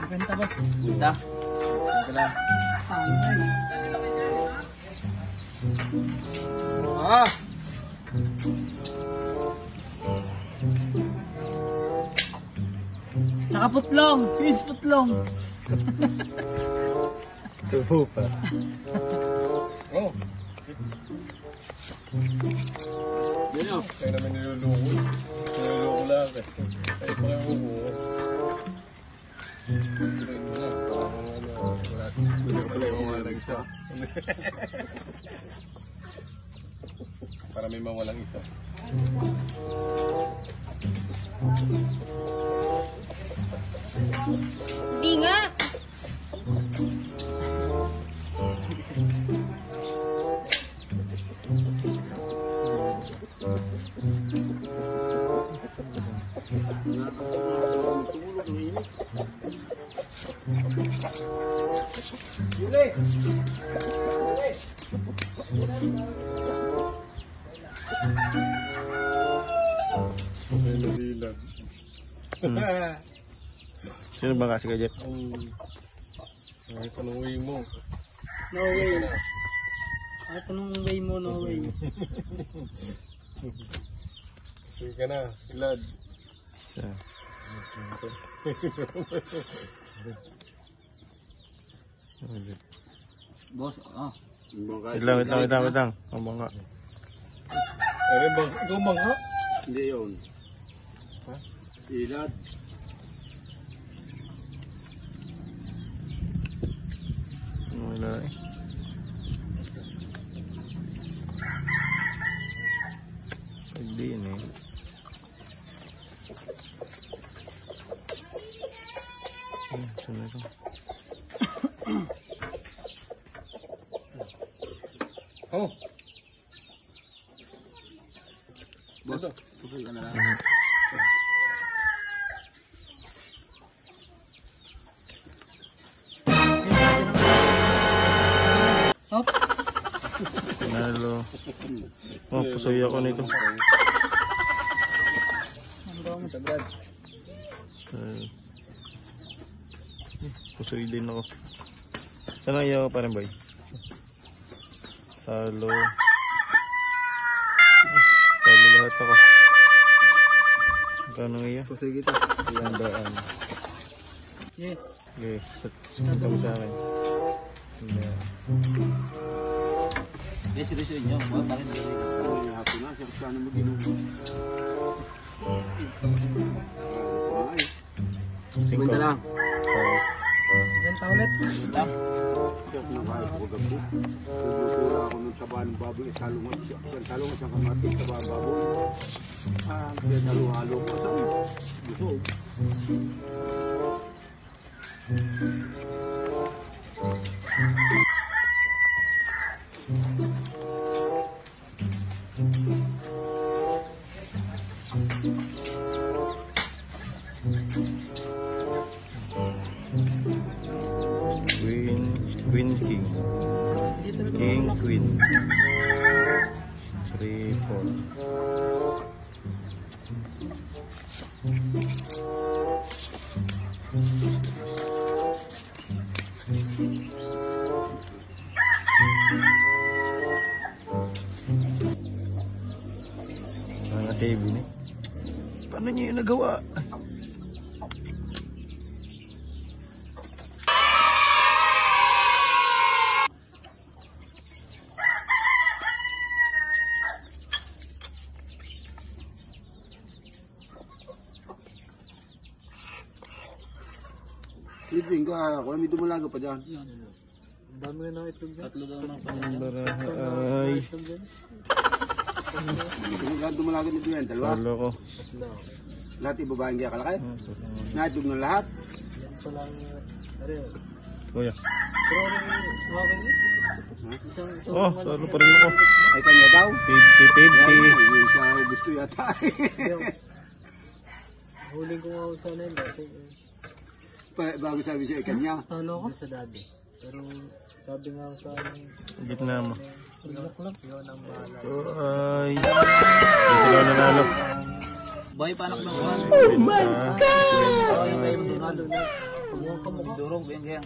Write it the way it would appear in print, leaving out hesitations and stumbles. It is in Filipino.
Benta ba? Benta. Benta lang. Ah! Tsaka putlong. Huge putlong. Tubo pa. Oh. Yan o. Kaya naman niluluko. Niluluko lang eh. Kaya pa kayo umuha. Tirain mo lang. Parang ano. Wala pala yung walang isa. Para may mawalang isa. Hindi nga. Yuli! May nasilag. Sino ba kasi ka, Jeff? Ay, panuwi mo. No way. Ay, tanong way mo, no way. Sige ka na, ilad. Siya. Boss, ah. Wait lang. Ang bangka. Ay, ikaw mangha? Hindi yun. Ha? Ilad. Wala eh. Pwede yun eh. Saan na ito? Oh! Boss, susuy ka na lang. Hop. Pinalo. Oh, pusoy ako nito. Ano ba mo? Brad? Pusoy din ako. Saan ang iyo pa rin, boy? Talo. Talo lahat ako. Kano iyo? Susuy kita. Ilang daan. Yeah. Okay, sunod mo sa akin. Yeah. Seryoso nyo. Bakit hindi ka hapon na? Siya sana mag-inom. Benta lang. Benta ulit. Lang. Siya kumakain ko gabi. Tuturo ako ng taba ng baboy. Salungan siya. Isang talong, isang kamatis, taba ng baboy. Kaya halo-halo pa sa gusto. Queen, king. King, queen. 3, 4. Mga save ni. Paano niyo yung nagawa? Living ka. Kung may dumulaga pa dyan. Ang dami na ng itlog dyan. Tatlo daw ng Ay, Lahat dumulaga nito yan. Dalawa. talo ko. Lahat ibabaeng kaya kalakay. Naitlog ng lahat. Yan pa lang. Ari, Kuya. pero okay mo? Isang Oh, talo pa rin ako. Ay kanya daw. 50-50. Yung isa gusto yata. Huling ko nga ako sana yun. Bago sabi siya kanya. Ano ako? Sa daddy. Pero sabi nga ako sa akin. Gitna mo. Ilok lang. Yun ang bahala. Ay. Hindi sila nanalo. Boy, panak na ko. Oh my God! Okay, may nanalo na. Kumuha ka mo. Durog, yan.